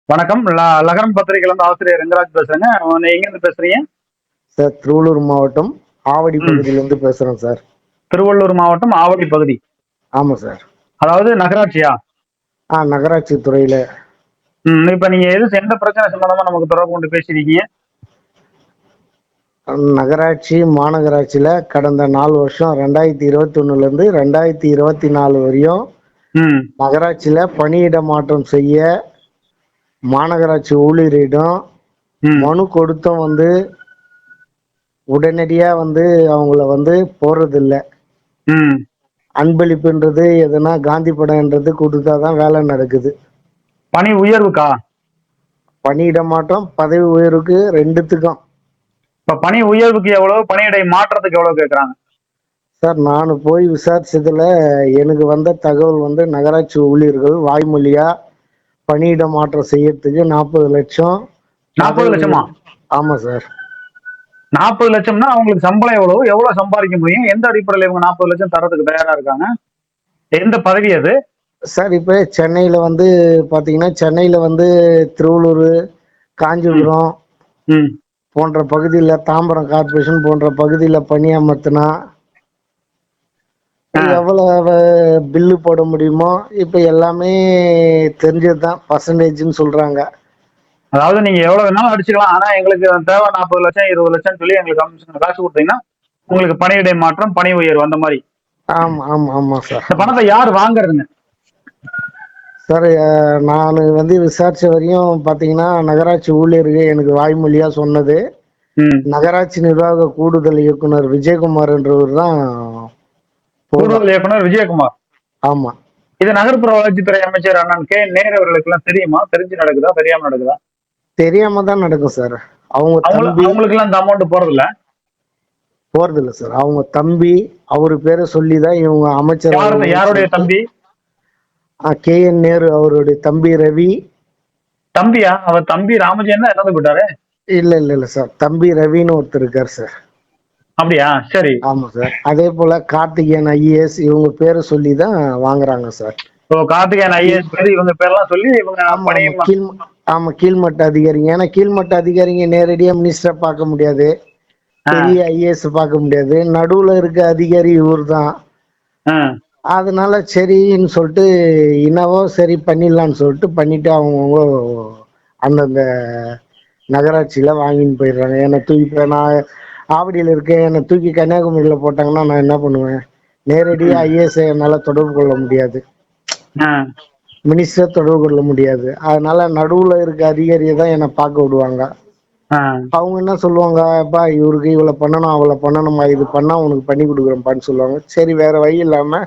வணக்கம். லகரம் பத்திரிகையிலிருந்து ஆசிரியர் ரெங்கராஜ் பேசுறேங்க. நீங்க எங்க இருந்து பேசுறீங்க? சார் திருவள்ளூர் மாவட்டம் ஆவடி ம். பகுதியிலேருந்து பேசுறேன் சார். திருவள்ளூர் மாவட்டம் ஆவடி பகுதி. ஆமா சார். அதாவது நகராட்சியா? நகராட்சி துறையில இப்ப நீங்க எந்த பிரச்சனை சம்பந்தமா நமக்கு தொடர்பு கொண்டு பேசிருக்கீங்க? நகராட்சி மாநகராட்சியில கடந்த 4 வருஷம் 2021லேருந்து 2024 வரையும் ம். நகராட்சியில பணியிட மாற்றம் செய்ய மாநகராட்சி ஊழியரிடம் ம். மனு கொடுத்தும் உடனடியா அவங்கள போறதில்ல. ம். அன்பளிப்புன்றது எதுனா காந்தி படம்ன்றது கொடுத்தாதான் வேலை நடக்குது. பணி உயர்வுக்கா? பணியிட மாற்றம் பதவி உயர்வுக்கு ரெண்டுத்துக்கும். இப்ப பணி உயர்வுக்கு எவ்வளவு, பணியிடை மாற்றத்துக்கு எவ்வளவு கேக்குறாங்க? சார் நான் போய் விசாரிச்சதுல எனக்கு வந்த தகவல் நகராட்சி ஊழியர்கள் வாய்மொழியா பணியிட மாற்றம் செய்யறதுக்கு 40 லட்சம் 40 பதவி லட்சமா? உயர்வு. ஆமா சார். 40 லட்சம்னா அவங்களுக்கு சம்பளம் எவ்வளவு சம்பாதிக்க முடியும்? எந்த அடிப்படையில இவங்க 40 லட்சம் தரதுக்கு தயாரா இருக்காங்க? எந்த பதவி அது? சார் இப்ப சென்னையில பாத்தீங்கன்னா சென்னையில திருவள்ளூர், ம். காஞ்சிபுரம் ம். போன்ற பகுதியில தாம்பரம் கார்பரேஷன் போன்ற பகுதியில பணியமர்த்தினா ஆ. எவ்வளவு பில்லு போட முடியுமோ இப்ப எல்லாமே தெரிஞ்சதுதான், பர்சன்டேஜ்னு சொல்றாங்க. அதாவது நீங்க எவ்வளவு வேணாலும் அடிச்சுக்கலாம். ஆனா எங்களுக்கு தேவை 40 லட்சம் 20 லட்சம் சொல்லி எங்களுக்கு கமிஷன் காசு கொடுத்தீங்கன்னா உங்களுக்கு பணியிடை மாற்றம், பணி உயர்வு அந்த மாதிரி. ஆமா ஆமா ஆமா சார். இந்த ஆமா பணத்தை யார் வாங்குறதுங்க? சார். நான் விசாரிச்ச வரையும் பாத்தீங்கன்னா நகராட்சி ஊழியர்கள் எனக்கு வாய்மொழியா சொன்னது, ம். நகராட்சி நிர்வாக கூடுதல் இயக்குனர் விஜயகுமார் என்றவர் தான் போதான். கூடுதல் இயக்குனர் விஜயகுமார். ஆமா. இது நகர்ப்புற வளர்ச்சித்துறை அமைச்சர் அண்ணன் கே நேரு அவர்களுக்கு எல்லாம் தெரியுமா? தெரிஞ்சு நடக்குதா, தெரியாம நடக்குதா? தெரியாம தான் நடக்கும் சார். அவங்க தம்பி அவங்களுக்கு எல்லாம் இந்த அமௌண்ட் போறது இல்ல. போறது இல்ல சார். அவங்க தம்பி அவரு பேரை சொல்லிதான் இவங்க அமைச்சர் யாருடைய சொல்லிட்டு. தம்பி? KN நேரு அவருடைய தம்பி ரவி. தம்பியா? அவர் தம்பி ராமஜெயன் தான் இறந்து போயிட்டாரு. இல்ல இல்ல இல்ல சார், தம்பி ரவின்னு ஒருத்தர் இருக்காரு சார். அப்படியா? சரி. ஆமா சார். அதே போல கார்த்திகேயன் IAS இவங்க பேரை சொல்லிதான் வாங்குறாங்க சார். கார்த்திகேயன் ஐஏஎஸ் பேர், இவங்க பேர்லாம் சொல்லி இவங்க ஆமா பணி. ஆமா கீழ்மட்ட அதிகாரிங்க. ஏன்னா கீழ்மட்ட அதிகாரிங்க நேரடியா மினிஸ்டரை பார்க்க முடியாது, பெரிய IAS பார்க்க முடியாது. நடுவுல இருக்க அதிகாரி இவர் தான். அதனால சரின்னு சொல்லிட்டு என்னவோ சரி பண்ணிடலான்னு சொல்லிட்டு பண்ணிட்டு அவங்கவுங்க அந்தந்த நகராட்சியில வாங்கின்னு போயிடுறாங்க. என்னை தூக்கி இப்ப நான் ஆவடியில இருக்கேன், என்னை தூக்கி கன்னியாகுமரியில போட்டாங்கன்னா நான் என்ன பண்ணுவேன்? நேரடியா IAS என்னால தொடர்பு கொள்ள முடியாது, மினிஸ்டர் தொடர்பு கொள்ள முடியாது. அதனால நடுவுல இருக்க அதிகாரியை தான் என்னை பார்க்க விடுவாங்க. அவங்க என்ன சொல்லுவாங்க, அப்பா இவருக்கு இவ்வளவு பண்ணணும் அவ்வளவு பண்ணணுமா, இது பண்ணா உனக்கு பண்ணி கொடுக்குறேன்ப்பான்னு சொல்லுவாங்க. சரி வேற வழி இல்லாம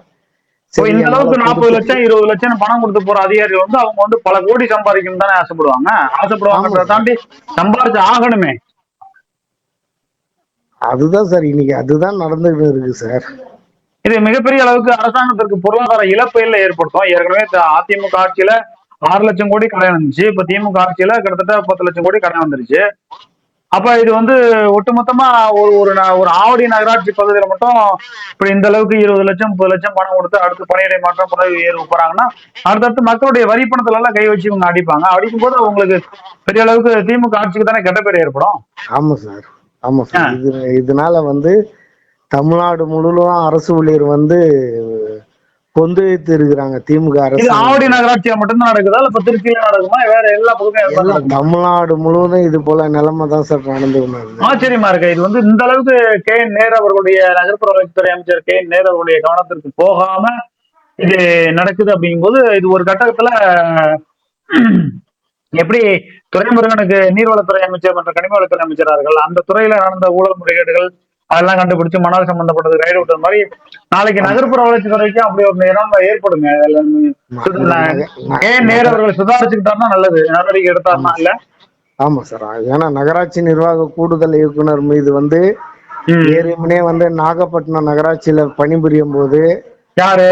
சரி இந்த என்னால அளவுக்கு 40 கொடுத்துட்டு. லட்சம் 20 லட்சம் பணம் கொடுத்து போற அதிகாரிகள் அவங்க பல கோடி சம்பாதிக்கணும் தானே ஆசைப்படுவாங்க. ஆமா ஆசைப்படுவாங்கன்றத சார். தாண்டி சம்பாதிச்சு ஆகணுமே. அதுதான் சார் இன்னைக்கு அதுதான் நடந்துகிட்டு இருக்கு சார். இது மிகப்பெரிய அளவுக்கு அரசாங்கத்திற்கு பொருளாதார இழப்பையில ஏற்படுத்தும். ஏற்கனவே அதிமுக ஆட்சியில 6 லட்சம் கோடி கடன் வந்துச்சு. இப்ப திமுக ஆட்சியில கிட்டத்தட்ட 10 லட்சம் கோடி கடன் வந்துருச்சு. அப்ப இது ஒட்டுமொத்தமா ஒரு ஆவடி நகராட்சி பகுதியில மட்டும் இப்படி இந்த அளவுக்கு 20 லட்சம் 30 லட்சம் பணம் கொடுத்து அடுத்து பணியிடை மாற்றம் பதவி உயர்வு போறாங்கன்னா அடுத்தடுத்து மக்களுடைய வரி பணத்துல எல்லாம் கை வச்சு இவங்க அடிப்பாங்க. அடிக்கும் போது உங்களுக்கு பெரிய அளவுக்கு திமுக ஆட்சிக்கு தானே கெட்ட பேர் ஏற்படும். ஆமா சார். ஆமா சார். இதனால தமிழ்நாடு முழுவதும் அரசு ஊழியர் கொந்தளித்து இருக்கிறாங்க திமுக அரசு. இது ஆவடி நகராட்சியா மட்டும்தான் நடக்குதா இல்ல திருச்சியில நடக்குமா, வேற எல்லா பக்கமும் எல்லாம் தமிழ்நாடு முழுவதும் இது போல நிலைமை தான் சார் நடந்து கொண்டிருக்கு. ஆச்சரியமா இருக்கு. இது இந்த அளவுக்கு நேரு அவர்களுடைய நகர்ப்புற வளர்ச்சித்துறை அமைச்சர் நேரு அவர்களுடைய கவனத்திற்கு போகாம இது நடக்குது அப்படிங்கும்போது இது ஒரு கட்டத்துல எப்படி துரைமுருகனுக்கு நீர்வளத்துறை அமைச்சர் மற்றும் கனிமவளத்துறை அமைச்சரார்கள் அந்த துறையில நடந்த ஊழல் முறைகேடுகள் அதெல்லாம் கண்டுபிடிச்சு மணல் சம்பந்தப்பட்டது ரைடு விட்ட மாதிரி நாளைக்கு நகர்ப்புற வளர்ச்சித்துறைக்கு அப்படி ஒரு நேரம் ஏற்படுங்க. நேரு அவர்கள் சுதாரிச்சுக்கிட்டாருன்னா நல்லது, நடவடிக்கை எடுத்தாருன்னா இல்ல. ஆமா சார். ஏன்னா நகராட்சி நிர்வாக கூடுதல் இயக்குனர் மீது ஏற்கனவே நாகப்பட்டினம் நகராட்சியில பணிபுரியும் போது யாரு?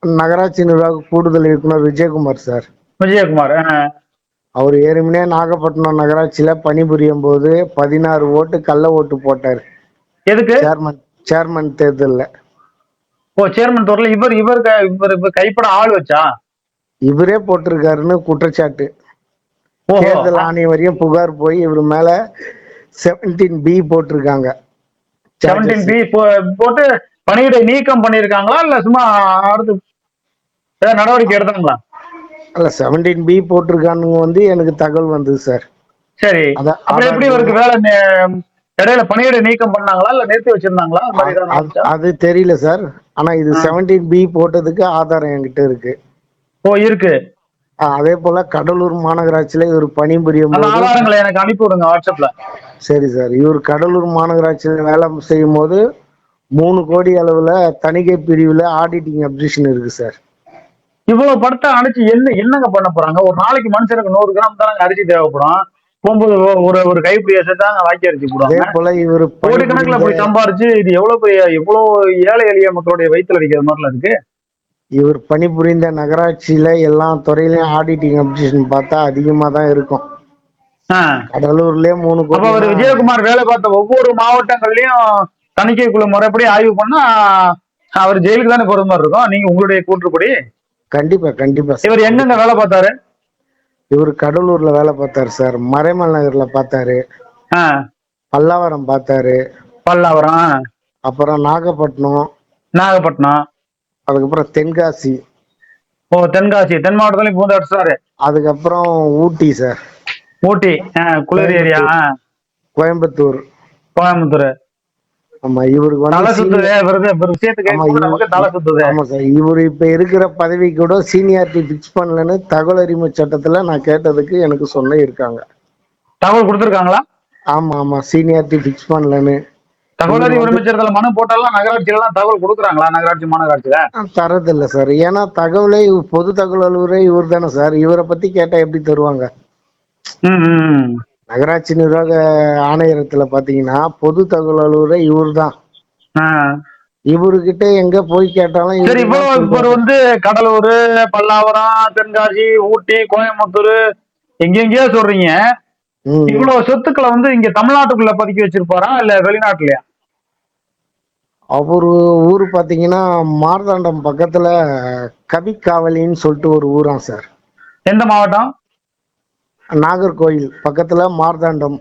நகராட்சி நிர்வாக கூடுதல் இயக்குனர் விஜயகுமார் சார். விஜயகுமார். அவர் ஏற்கனவே நாகப்பட்டினம் நகராட்சியில பணிபுரியும் போது 16 ஓட்டு கள்ள ஓட்டு போட்டார். எதுக்கு? சேர்மன் தேர்தல்ல. சேர்மன் தேர்தல் இவர் கைப்பட ஆள் வச்சா இவரே போட்டிருக்காருன்னு குற்றச்சாட்டு. ஓஹோ. தேர்தல் ஆணையம் வரையும் புகார் போய் இவர் மேல 17B போட்டிருக்காங்க. 17B போட்டு பணியிடை நீக்கம் பண்ணிருக்காங்களா இல்ல சும்மா அடுத்து ஏதாவது நடவடிக்கை எடுத்தாங்களா? அல்ல 17B போட்டிருக்கானுங்க வந்து எனக்கு தகவல் வந்தது சார். சரி, அப்புறம் எப்படி இவருக்கு வேலை இடையில பணியிடை நீக்கம் பண்ணாங்களா இல்ல நிறுத்தி வச்சிருந்தாங்களா? அந்த மாதிரி ஏதாவது நடந்துச்சா? அது தெரியல சார். ஆனா இது 17B போட்டதுக்கு ஆதாரம் என்கிட்ட இருக்கு. ஓ, இருக்கு. அதே போல கடலூர் மாநகராட்சியில இவர் பணிபுரியும் அந்த போது, ஆதாரங்களை எனக்கு அனுப்பி விடுங்க வாட்ஸ்அப்ல. சரி சார், இவர் கடலூர் மாநகராட்சியில வேலை செய்யும் போது 3 கோடி அளவுல தணிக்கை பிரிவுல ஆடிட்டிங் அப்ஜெக்ஷன் இருக்கு சார். இவ்வளவு படத்தை அடிச்சு என்னங்க பண்ண போறாங்க? ஒரு நாளைக்கு மனுஷனுக்கு 100 கிராம் தானே அரிசி தேவைப்படும். போகும்போது ஒரு ஒரு கைப்பிடி தாங்க வாக்கி அரிசி அதே போடுவாங்க. போல இவர் கோடிக்கணக்கில் அப்படி சம்பாரிச்சு இது எவ்வளவு ஏழை எளிய மக்களுடைய வயிற்றுல அடிக்கிற மாதிரிலாம் இருக்கு. இவர் பணிபுரிந்த நகராட்சியில எல்லா துறையிலயும் ஆடிட்டிங் அப்ஜெக்ஷன் பார்த்தா அதிகமா தான் இருக்கும். கடலூர்லயே 3 அப்ப கோடி. அவர் விஜயகுமார் வேலை பார்த்த ஒவ்வொரு மாவட்டங்கள்லயும் தணிக்கை குழு முறைப்படி ஆய்வு பண்ணா அவர் ஜெயிலுக்கு தானே போற மாதிரி இருக்கும். நீங்க உங்களுடைய கூற்றுப்படி. கண்டிப்பா கண்டிப்பா சார். இவர் எங்கெங்க வேலை பார்த்தாரு? இவர் கடலூர்ல வேலை பார்த்தாரு சார், மறைமல் நகர்ல பார்த்தாரு, பல்லாவரம் பார்த்தாரு, பல்லாவரம், அப்புறம் நாகப்பட்டினம், அதுக்கப்புறம் தென்காசி. ஓ, தென்காசி, தென் மாவட்டத்துல பூந்து அடிச்சாரு. அதுக்கப்புறம் ஊட்டி சார், ஊட்டி, குளிர் ஏரியா, கோயம்புத்தூர். ஆமா, இவருக்கு ஆமா சார், இவரு இப்ப இருக்கிற பதவி கூட சீனியாரிட்டி பிக்ஸ் பண்ணலன்னு தகவல் அறிமுக சட்டத்துல நான் கேட்டதுக்கு எனக்கு சொன்ன இருக்காங்க. தகவல் கொடுத்திருக்காங்களா? ஆமா, சீனியாரிட்டி பிக்ஸ் பண்ணலன்னு. தகவல் அறிவு உரிமைச்சட்டத்துல மனு போட்டாலும் நகராட்சியில எல்லாம் தகவல் கொடுக்குறாங்களா? நகராட்சி மாநகராட்சியில தரதில்ல சார். ஏன்னா தகவலே பொது தகவல் அலுவலரே இவர் தானே சார். இவரை பத்தி கேட்டா எப்படி தருவாங்க? நகராட்சி நிர்வாக ஆணையரத்துல பாத்தீங்கன்னா பொது தகவல் அலுவலரே இவர் தான். இவர்கிட்ட எங்க போய் கேட்டாலும் சரி. இவர் வந்து கடலூர், பல்லாவரம், தென்காசி, ஊட்டி, கோயம்புத்தூர் எங்கெங்கயோ சொல்றீங்க. இவ்வளவு சொத்துக்களை வந்து இங்க தமிழ்நாட்டுக்குள்ள பதுக்கி வச்சிருப்பாரா இல்ல வெளிநாட்டுலயா? அவரு ஊர் பாத்தீங்கன்னா மார்த்தாண்டம் பக்கத்துல கவிக்காவலின்னு சொல்லிட்டு ஒரு ஊராம் சார். எந்த மாவட்டம்? நாகர்கோயில் பக்கத்துல மார்த்தாண்டம்.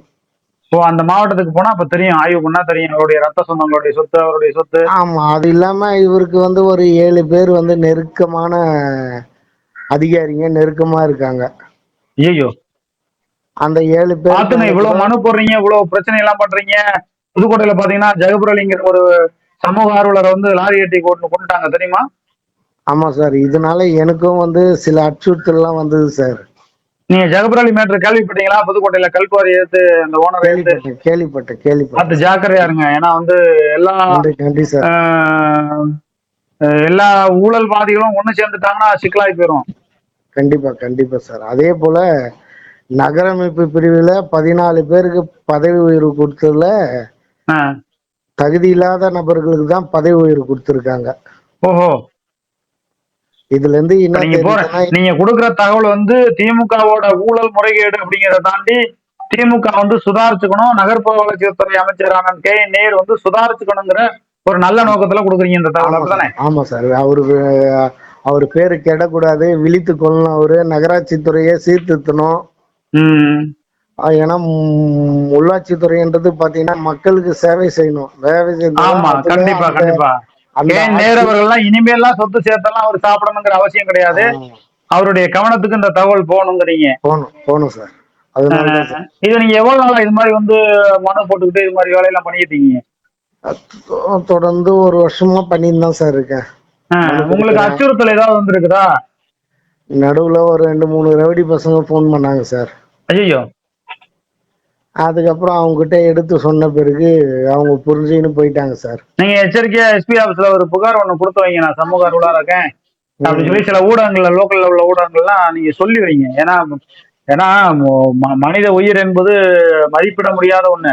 ஓ, அந்த மாவட்டத்துக்கு போனா அப்ப தெரியும், ஆய்வு பண்ணா தெரியும் அவருடைய ரத்த சொந்தங்களுடைய சொத்து, அவருடைய சொத்து. ஆமா, அது இல்லாம இவருக்கு வந்து ஒரு 7 பேர் வந்து நெருக்கமான அதிகாரிங்க நெருக்கமா இருக்காங்க. ஐயோ, அந்த 7 பேர் பாத்துங்க. இவ்வளவு மனு போடுறீங்க, இவ்வளவு பிரச்சனை எல்லாம் பண்றீங்க. புதுக்கோட்டையில பாத்தீங்கன்னா ஜெகபுரலிங்கிற ஒரு சமூக ஆர்வலரை வந்து லாரி ஏற்றி கொண்டுட்டாங்க, தெரியுமா? ஆமா சார், இதனால எனக்கும் வந்து சில அச்சுறுத்தல் எல்லாம் வந்தது சார். நீங்க ஜெகபுரலி மேட்டர் கேள்விப்பட்டீங்களா? புதுக்கோட்டையில கல்குவாரி எடுத்து அந்த ஓனர் கேள்விப்பட்டேன். அது ஜாக்கிரதையா இருங்க. ஏன்னா வந்து எல்லா ஊழல்வாதிகளும் ஒண்ணு சேர்ந்துட்டாங்கன்னா சிக்கலாகி போயிடும். கண்டிப்பா சார். அதே போல நகரமைப்பு பிரிவுல 14 பேருக்கு பதவி உயர்வு கொடுத்ததுல தகுதி இல்லாத நபர்களுக்கு தான் பதவி உயர்வு கொடுத்திருக்காங்க. ஓஹோ. இதுல இருந்து நீங்க கொடுக்குற தகவல் வந்து திமுகவோட ஊழல் முறைகேடு அப்படிங்கறத தாண்டி திமுக வந்து சுதாரிச்சுக்கணும், நகர்ப்புற வளர்ச்சித்துறை அமைச்சர் அண்ணன் நேரு வந்து சுதாரிச்சுக்கணுங்கிற ஒரு நல்ல நோக்கத்துல கொடுக்குறீங்க இந்த தகவல் தானே? ஆமா சார். அவரு பேரு கெடக்கூடாது, விழித்து கொள்ளணும், அவரு நகராட்சி துறையை சீர்திருத்தணும். ஏன்னா உள்ளாட்சித்துறைன்றது பாத்தீங்கன்னா மக்களுக்கு சேவை செய்யணும். கண்டிப்பா. நேரவர்கள்லாம் இனிமேல்லாம் சொத்து சேர்த்தெல்லாம் அவர் சாப்பிடணுங்கிற அவசியம் கிடையாது. அவருடைய கவனத்துக்கு இந்த தகவல் போகணுங்கிறீங்க. போகணும் சார். இது நீங்க எவ்வளவு நாளா இது மாதிரி வந்து மனு போட்டுக்கிட்டு இது மாதிரி வேலையெல்லாம் பண்ணிட்டு இருக்கீங்க? தொடர்ந்து 1 வருஷமா பண்ணிட்டு தான் சார் இருக்கேன். உங்களுக்கு அச்சுறுத்தல் ஏதாவது வந்துருக்குதா? நடுவுல ஒரு 2-3 ரவுடி பசங்க போன் பண்ணாங்க சார். ஐயோ. அதுக்கப்புறம் அவங்க கிட்ட எடுத்து சொன்ன பிறகு அவங்க புரிஞ்சுன்னு போயிட்டாங்க சார். நீங்க எச்சரிக்கையா எஸ்பி ஆபீஸ்ல ஒரு புகார் ஒண்ணு கொடுத்து வைங்க, நான் சமூக அலுவலரா இருக்கேன் அப்படின்னு சொல்லி சில ஊடகங்கள்ல, லோக்கல்ல உள்ள ஊடகங்கள்லாம் நீங்க சொல்லி வைங்க. ஏன்னா மனித உயிர் என்பது மதிப்பிட முடியாத ஒண்ணு.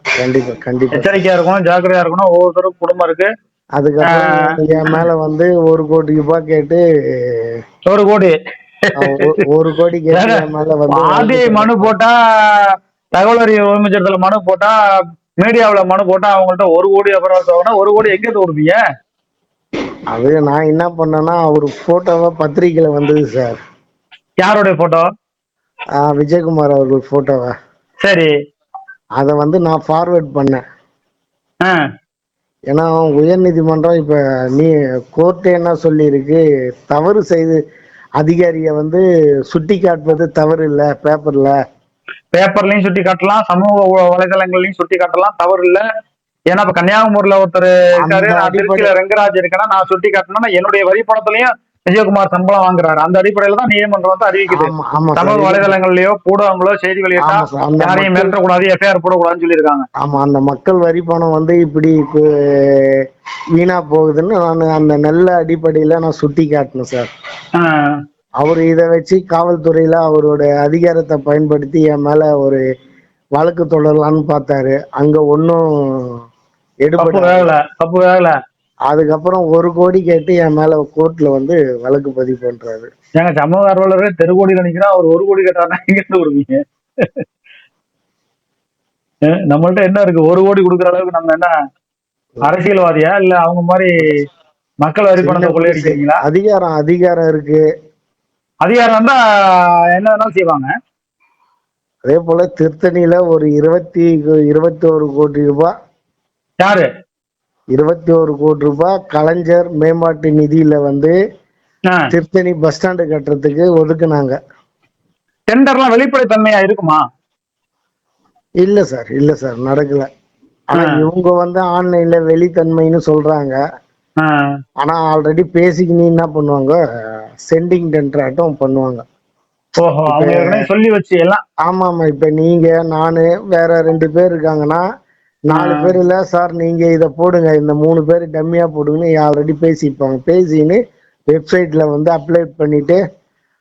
கண்டிப்பா எச்சரிக்கையா இருக்கணும், ஜாக்கிரதையா இருக்கணும். ஒவ்வொருத்தருக்கும் குடும்பம் இருக்கு. அதுக்கப்புறம் என் மேல வந்து 1 கோடி ரூபாய் கேட்டு 1 கோடி கேட்டு என் மேல வந்து ஆர்டிஐ மனு போட்டா, தகவல் அறிவு உரிமைச்சட்டத்துல மனு போட்டா, மீடியாவுல மனு போட்டா அவங்கள்ட்ட 1 கோடி அப்புறம் 1 கோடி எங்க கொடுப்பீங்க? அது நான் என்ன பண்ணேன்னா அவர் போட்டோவா பத்திரிகையில வந்தது சார். யாருடைய போட்டோ? விஜயகுமார் அவர்கள் போட்டோவை சரி. அதை வந்து நான் ஃபார்வேர்ட் பண்ணேன். ஆ. ஏன்னா உயர் நீதிமன்றம் இப்ப நீ கோர்ட் என்ன சொல்லியிருக்கு, தவறு செய்து அதிகாரியை வந்து சுட்டி காட்டுவது தவறு இல்ல பேப்பர்ல. பேப்பர்லயும் சுட்டி காட்டலாம், சமூக வலைதளங்கள்லயும் சுட்டி காட்டலாம், தவறு இல்ல. ஏன்னா இப்ப கன்னியாகுமரியில ஒருத்தர் இருக்காரு, அந்த நான் அடிப்படை திருச்சியில ரெங்கராஜ் இருக்கேன்னா நான் சுட்டி காட்டினா என்னுடைய வரி பணத்திலையும் விஜயகுமார் சம்பளம் வாங்குறாரு. அந்த அடிப்படையில தான் நீதிமன்றம் வந்து அறிவிக்குது. ஆமா ஆமா சமூக சார். வலைதளங்கள்லயோ ஊடகங்களோ செய்தி வெளியிட்டா ஆமா சார். அந்த யாரையும் மக்கள் மிரட்டக்கூடாது, எஃப்ஐஆர் போடக்கூடாதுன்னு சொல்லியிருக்காங்க. ஆமா அந்த மக்கள் வரி பணம் வந்து இப்படி வீணா போகுதுன்னு நான் அந்த நல்ல அடிப்படையில நான் சுட்டி காட்டினேன் சார். ஆ. அவர் இதை வச்சு காவல்துறையில அவரோட அதிகாரத்தை பயன்படுத்தி என் மேல ஒரு வழக்கு தொடரலான்னு பார்த்தாரு. அங்க ஒன்னும் தப்பு எடுபடாது. வேகல, தப்பு வேகல. அதுக்கப்புறம் 1 கோடி கேட்டு என் மேல கோர்ட்ல வந்து வழக்கு பதிவு பண்றாரு. ஏங்க சமூக ஆர்வலரே தெருக்கோடியில நிக்கிறா, அவர் 1 கோடி கேட்டாருன்னா எங்க இருந்து கொடுப்பீங்க? நம்மள்ட்ட என்ன இருக்கு? 1 கோடி கொடுக்குற அளவுக்கு நம்ம என்ன அரசியல்வாதியா? இல்ல அவங்க மாதிரி மக்கள் வரி சின்ன பணத்தை வயசு கொள்ளையடிக்கிறீங்களா? அதிகாரம் அதிகாரம் இருக்கு. அதிகாரம் இருந்தா என்ன வேணாலும் செய்வாங்க. அதே போல திருத்தணியில ஒரு 21 கோடி ரூபாய், யாரு? 21 கோடி ரூபாய் கலைஞர் மேம்பாட்டு நிதியில வந்து திருத்தணி பஸ் ஸ்டாண்டு கட்டுறதுக்கு ஒதுக்குனாங்க. டெண்டர்லாம் வெளிப்படைத்தன்மையா இருக்குமா? இல்ல சார், இல்ல சார், நடக்கல. ஆனா இவங்க வந்து ஆன்லைன்ல வெளித்தன்மைன்னு சொல்றாங்க. ஆனா ஆல்ரெடி பேசிக்கின்னு என்ன பண்ணுவாங்க, சென்டிங் டெண்டர் ஆட்டம் பண்ணுவாங்க. ஓஹோ, அவங்க ஏற்கனவே சொல்லி வச்சு எல்லாம். ஆமா ஆமா. இப்ப நீங்க நானு வேற 2 பேர் இருக்காங்கன்னா 4 பேர் இல்ல சார் நீங்க இத போடுங்க, இந்த 3 பேர் டம்மியா போடுங்கன்னு ஆல்ரெடி பேசிப்பாங்க. பேசின்னு வெப்சைட்ல வந்து அப்லோட் பண்ணிட்டு,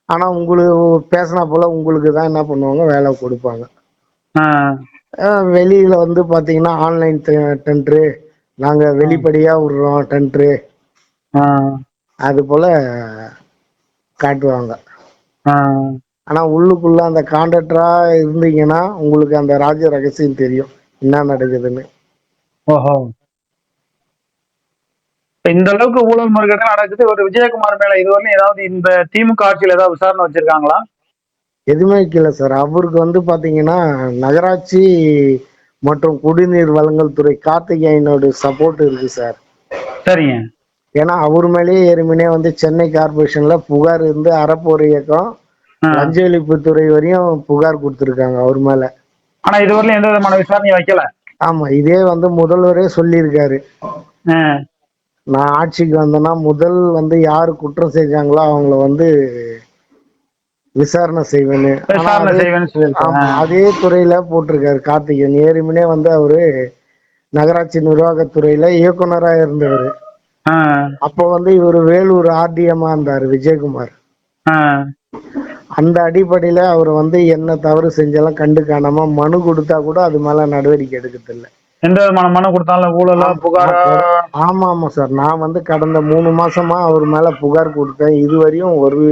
ஆனா உங்களுக்கு பேசினா போல உங்களுக்கு தான் என்ன பண்ணுவாங்க, வேலை கொடுப்பாங்க. வெளியில வந்து பாத்தீங்கன்னா ஆன்லைன் டெண்டரு, நாங்க வெளிப்படையா விடுறோம் டெண்டரு, அது போல காட்டுவாங்க. ஆனா உள்ளுக்குள்ள அந்த கான்ட்ராக்டரா இருந்தீங்கன்னா உங்களுக்கு அந்த ராஜ ரகசியம் தெரியும் என்ன நடக்குதுன்னு. ஓஹோ, இந்த அளவுக்கு ஊழல் முறைகேடு நடக்குது. ஒரு விஜயகுமார் மேல இதுவரையும் ஏதாவது இந்த திமுக ஆட்சியில் ஏதாவது விசாரணை வச்சிருக்காங்களா? எதுவுமே வைக்கல சார். அவருக்கு வந்து பாத்தீங்கன்னா நகராட்சி மற்றும் குடிநீர் வழங்கல் துறை கார்த்திகேயனோட சப்போர்ட் இருக்கு சார். சரிங்க. ஏன்னா அவர் மேலேயே ஏற்கனவே வந்து சென்னை கார்பரேஷன்ல புகார் இருந்து அறப்போர் இயக்கம் லஞ்ச ஒழிப்புத்துறை வரையும் புகார் கொடுத்திருக்காங்க அவர் மேல. ஆனா இதுவரையும் எந்த விதமான விசாரணையும் வைக்கல. ஆமா, இதே வந்து முதல்வரே சொல்லியிருக்காரு, நான் ஆட்சிக்கு வந்தேன்னா முதல் வந்து யாரு குற்றம் செஞ்சாங்களோ அவங்கள வந்து விசாரணை செய்வேன்னு. ஆமா, அதே துறையில போட்டிருக்காரு கார்த்திகேயன். ஏற்கனவே வந்து அவரு நகராட்சி நிர்வாகத்துறையில இயக்குனரா இருந்தவர். அப்போ வந்து இவர் வேலூர் ஆர்டிஎம்மா இருந்தாரு விஜயகுமார். அந்த அடிப்படையில அவர் வந்து என்ன தவறு செஞ்சாலும் கண்டு காணாம மனு கொடுத்தா கூட அது மேல நடவடிக்கை எடுக்கிறது இல்ல. எந்த விதமான மனு கொடுத்தாலும் ஊழலா புகாரா? ஆமா ஆமா சார். நான் வந்து கடந்த 3 மாசமா அவர் மேல புகார் கொடுத்தேன். இதுவரையும் ஒரு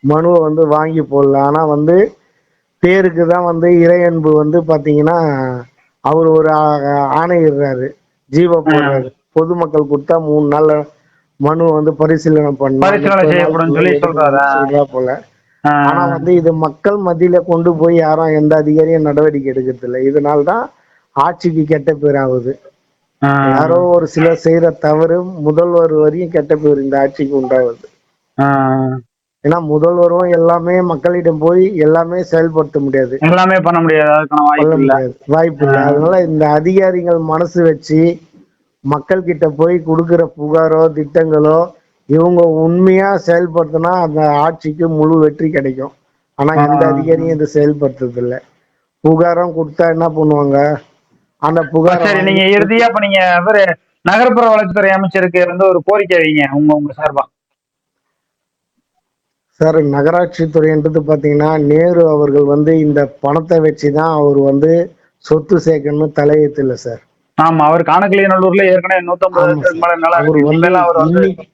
மனுவை வந்து வாங்கி போடல. ஆனா வந்து பேருக்கு தான் வந்து இறையன்பு வந்து பாத்தீங்கன்னா அவர் ஒரு ஆணையிடுறாரு, ஜீவோ போடுறாரு. பொதுமக்கள் கொடுத்தா 3 நாள்ல மனு வந்து பரிசீலனை சொல்றா போல. ஆனா வந்து இது மக்கள் மத்தியில கொண்டு போய் யாரும் எந்த அதிகாரியும் நடவடிக்கை எடுக்கிறது இல்லை. இதனால்தான் ஆட்சிக்கு கெட்ட பேர் ஆகுது. யாரோ ஒரு சிலர் செய்யற தவறு முதல்வர் வரையும் கெட்ட பேர் இந்த ஆட்சிக்கு உண்டாகுது. ஏன்னா முதல்வரும் எல்லாமே மக்களிடம் போய் எல்லாமே செயல்படுத்த முடியாது, எல்லாமே பண்ண முடியாது, வாய்ப்பு இல்லை. அதனால இந்த அதிகாரிகள் மனசு வச்சு மக்கள் கிட்ட போய் கொடுக்கிற புகாரோ திட்டங்களோ இவங்க உண்மையா செயல்படுத்தினா அந்த ஆட்சிக்கு முழு வெற்றி கிடைக்கும். ஆனா எந்த அதிகாரியும் இதை செயல்படுத்துறது இல்லை. புகாரம் கொடுத்தா என்ன பண்ணுவாங்க, அந்த புகார். சரி, நீங்க இறுதியா இப்ப நீங்க நகர்ப்புற வளர்ச்சித்துறை அமைச்சருக்கு வந்து ஒரு கோரிக்கை வைங்க உங்க சார்பா. சார், நகராட்சி துறைன்றது பாத்தீங்கன்னா நேரு அவர்கள் வந்து இந்த பணத்தை வச்சுதான் அவர் வந்து சொத்து சேர்க்கணும்னு தலையெழுத்து இல்லை சார். ஆமா, அவர் காணக்கிளியநல்லூர்ல ஏற்கனவே 150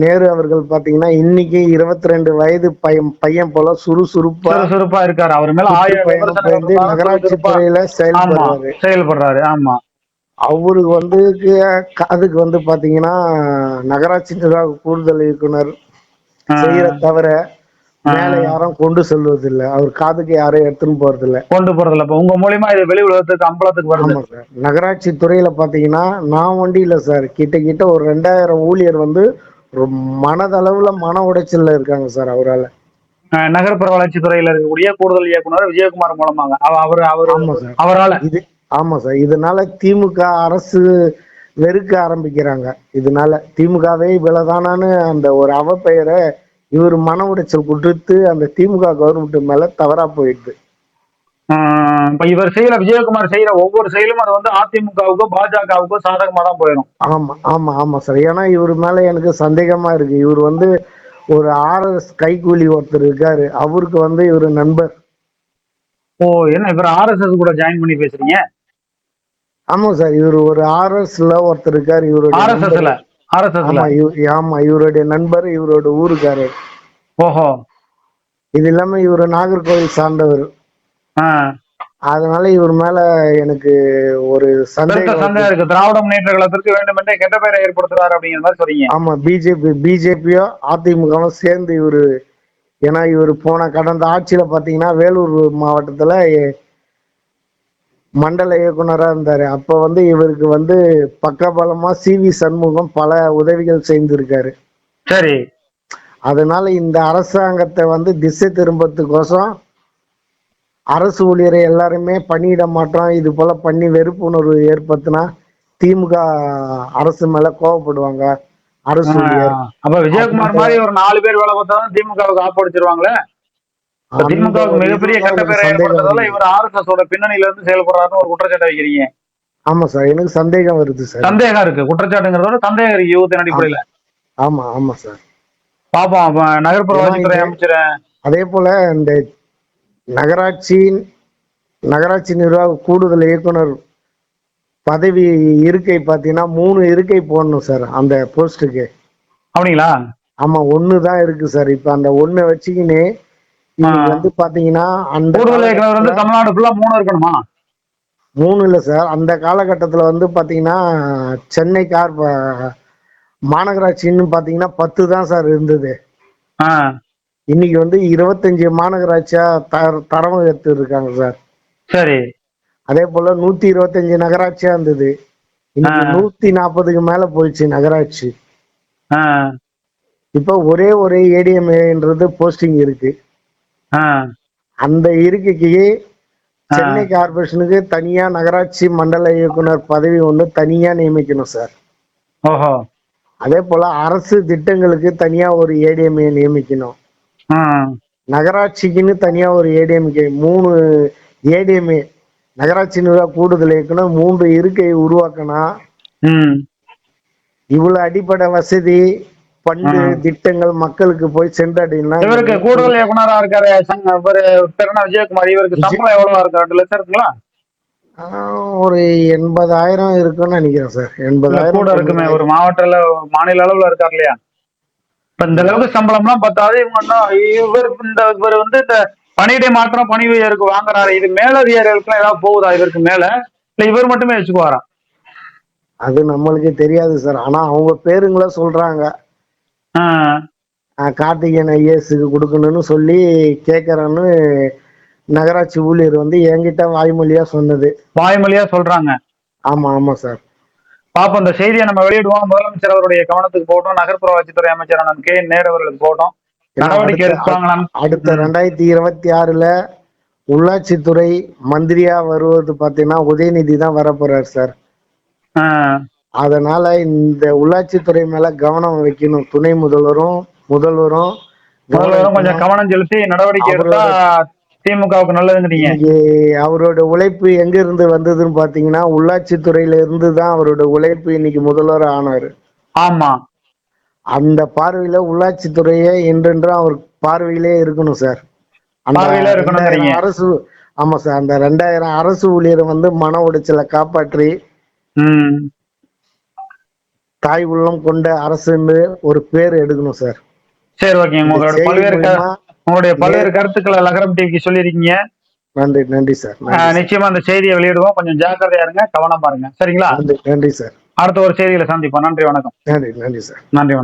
நேரு அவர்கள் பாத்தீங்கன்னா இன்னைக்கு 22 வயது பையன் போல சுறுசுறுப்பா இருக்காரு. அவர் மேல 1000 நகராட்சி துறையில செயல்படுறாரு. ஆமா, அவருக்கு வந்து அதுக்கு வந்து பாத்தீங்கன்னா நகராட்சி நிர்வாக கூடுதல் இயக்குனர் செய்யற தவிர மேல யாரும் கொண்டு செல்வதில்லை, அவர் காதுக்கு யாரும் எடுத்துன்னு போறதில்ல. கொண்டு போறதில்ல. இப்ப உங்க மூலியமா இது வெளி உலகத்துக்கு அம்பலத்துக்கு வருது. ஆமா சார். நகராட்சி துறையில பாத்தீங்கன்னா நான் ஒண்டி இல்ல சார், கிட்ட ஒரு 2000 ஊழியர் வந்து ஒரு மனதளவுல மன உடைச்சல்ல இருக்காங்க சார் அவரால. நகர்ப்புற வளர்ச்சி துறையில இருக்கக்கூடிய கூடுதல் இயக்குனர் விஜயகுமார் மூலமாக ஆமா சார். அவரால ஆமா சார். இதனால திமுக அரசு வெறுக்க ஆரம்பிக்கிறாங்க. இதனால திமுகவே இவ்வளவுதானான்னு அந்த ஒரு அவப்பெயரை இவர் மன உடைச்சல் கொடுத்து அந்த திமுக கவர்மெண்ட் மேல தவறா போயிடுது. இப்ப இவர் செய்யற விஜயகுமார் செய்யற ஒவ்வொரு செயலும் அது வந்து அதிமுகவுக்கோ பாஜகவுக்கோ சாதகமா தான் போயிடும். ஆமா ஆமா ஆமா சார். ஏன்னா இவர் மேல எனக்கு சந்தேகமா இருக்கு. இவர் வந்து ஒரு RS கைக்கூலி ஒருத்தர் இருக்காரு, அவருக்கு வந்து இவர் நண்பர். ஓ, என்ன இவர் RSS கூட ஜாயின் பண்ணி பேசுறீங்க? ஆமா சார். இவர் ஒரு RSல ஒருத்தர் இருக்காரு, இவருடைய RSSல ஆமா ஆமா இவருடைய நண்பர், இவரோட ஊருக்காரர். ஓஹோ. இது இல்லாம இவரு நாகர்கோவில் சார்ந்தவர். அதனால இவர் மேல எனக்கு ஒரு சந்தேகம் இருக்கு. திராவிட முன்னேற்ற கழகத்திற்கு வேண்டுமென்றே கெட்ட பெயரை ஏற்படுத்துறாரு அப்படிங்கிற மாதிரி சொல்றீங்க. ஆமா, பிஜேபியோ அதிமுகவும் சேர்ந்து இவரு. ஏன்னா இவர் கடந்த ஆட்சியில பாத்தீங்கன்னா வேலூர் மாவட்டத்துல மண்டல இயக்குனரா இருந்தாரு. அப்ப வந்து இவருக்கு வந்து பக்கபலமா CV சண்முகம் பல உதவிகள் செய்திருக்காரு. சரி. அதனால இந்த அரசாங்கத்தை வந்து திசை திரும்பத்துக்கோசம் அரசு ஊழியரை எல்லாருமே பணியிட மாட்டோம் இது போல பண்ணி வெறுப்புணர்வு ஏற்படுத்தினா திமுக அரசு மேல கோவப்படுவாங்க அரசு ஊழியர். அப்ப விஜயகுமார் மாதிரி ஒரு 4 பேர் வேலை பார்த்தாலும் திமுகவுக்கு ஆப்படிச்சிருவாங்களே. திமுகவுக்கு மிகப்பெரிய கெட்ட பேரை ஏற்படுத்துறதால இவர் RSS பின்னணியில இருந்து செயல்படுறாருன்னு ஒரு குற்றச்சாட்டை வைக்கிறீங்க. ஆமா சார், எனக்கு சந்தேகம் வருது சார். சந்தேகம் இருக்கு, குற்றச்சாட்டுங்கிறதோட சந்தேகம் இருக்கு யூகத்தின் அடிப்படையில. ஆமா ஆமா சார். பாப்போம் நகர்ப்புற வளர்ச்சித்துறை அமைச்சர். அதே போல இந்த நகராட்சி நிர்வாக கூடுதல் இயக்குனர் பதவி இருக்கை பாத்தீங்கன்னா 3 இருக்கை போடணும் சார் அந்த போஸ்டுக்கு. அப்படிங்களா? ஆமா, 1 தான் இருக்கு சார். இப்ப அந்த 1 வச்சுக்கின்னு வந்து பாத்தீங்கன்னா அந்த கூடுதல் இயக்குனர் வந்து தமிழ்நாடு ஃபுல்லா 3 இருக்கணுமா? 3 இல்ல சார். அந்த காலகட்டத்துல வந்து பாத்தீங்கன்னா சென்னை மாநகராட்சின்னு பாத்தீங்கன்னா 10 தான் சார் இருந்தது. இன்னைக்கு வந்து 25 மாநகராட்சியா தரம் உயர்த்தி இருக்காங்க சார். சரி. அதே போல 125 நகராட்சியா இருந்தது, இன்னைக்கு 140க்கு மேல போயிடுச்சு நகராட்சி. இப்ப ஒரே ADMAன்றது போஸ்டிங் இருக்கு. அந்த இருக்கைக்கு சென்னை கார்பரேஷனுக்கு தனியா நகராட்சி மண்டல இயக்குனர் பதவி ஒண்ணு தனியா நியமிக்கணும் சார். ஓஹோ. அதே போல அரசு திட்டங்களுக்கு தனியா ஒரு ADMA நியமிக்கணும். நகராட்சிக்குன்னு தனியா ஒரு ADMA 3 ADMA நகராட்சி நிர்வாக கூடுதல் இயக்குனர் 3 இருக்கை உருவாக்கணும். இவ்வளவு அடிப்படை வசதி பண்டு திட்டங்கள் மக்களுக்கு போய் சென்றடையணும். இவருக்கு கூடுதல் இயக்குனரா இருக்காரு விஜயகுமார், இவருக்கு சம்பளம் எவ்வளவா இருக்கு? 2 லட்சம் இருக்குங்களா? ஒரு 80,000 இருக்குன்னு நினைக்கிறேன் சார். 80,000 கூட இருக்குமே. ஒரு மாநில அளவுல இருக்காரு இல்லையா? இந்த அளவுக்கு சம்பளம்லாம் பத்தாது. இவர் வந்து இந்த பணியிடை மாற்றம் பணி உயர்வுக்கு வாங்குறாரு. இது மேலதிகாரிகளுக்கு ஏதாவது போகுதா இவருக்கு மேல, இல்ல இவர் மட்டுமே வச்சுக்குவாரா? அது நம்மளுக்கு தெரியாது சார். ஆனா அவங்க பேருங்கள சொல்றாங்க. கார்த்திகேயன் IASக்கு கொடுக்கணும்னு சொல்லி கேக்குறேன்னு நகராட்சி ஊழியர் வந்து என்கிட்ட வாய்மொழியா சொன்னது. வாய்மொழியா சொல்றாங்க? ஆமா ஆமா சார். பாப்போம், இந்த செய்தியை நம்ம வெளியிடுவோம். முதலமைச்சர் அவருடைய கவனத்துக்கு போட்டோம், நகர்ப்புற வளர்ச்சித்துறை அமைச்சர் அண்ணன் K நேரு அவர்களுக்கு போட்டோம். நடவடிக்கை எடுப்பாங்களான்னு. அடுத்த 2026ல உள்ளாட்சித்துறை மந்திரியா வருவது பாத்தீங்கன்னா உதயநிதி தான் வரப்போறாரு சார். அதனால இந்த உள்ளாட்சித்துறை மேல கவனம் வைக்கணும். துணை முதல்வரும் கொஞ்சம் கவனம் செலுத்தி நடவடிக்கை எடுத்தா திமுகவுக்கு நல்லதுங்கிறீங்க. அவரோட உழைப்பு எங்க இருந்து வந்ததுன்னு பாத்தீங்கன்னா உள்ளாட்சித்துறையில இருந்து தான் அவரோட உழைப்பு இன்னைக்கு முதல்வர் ஆனாரு. ஆமா, அந்த பார்வையில உள்ளாட்சித்துறையே என்றென்றும் அவர் பார்வையிலே இருக்கணும் சார். அரசு ஆமா சார். அந்த 2000 அரசு ஊழியரை வந்து மன உடைச்சலை காப்பாற்றி தாய் உள்ளம் கொண்ட அரசுன்னு ஒரு பேர் எடுக்கணும் சார். சரி, ஓகே. உங்களுடைய பல்வேறு கருத்துக்களை லகரம் டிவிக்கு சொல்லியிருக்கீங்க. நன்றி சார். நிச்சயமா அந்த செய்தியை வெளியிடுவோம். கொஞ்சம் ஜாக்கிரதையா இருங்க, கவனம் பாருங்க. சரிங்களா? நன்றி சார். அடுத்த ஒரு செய்தியில சந்திப்போம். நன்றி, வணக்கம். நன்றி சார். நன்றி, வணக்கம்.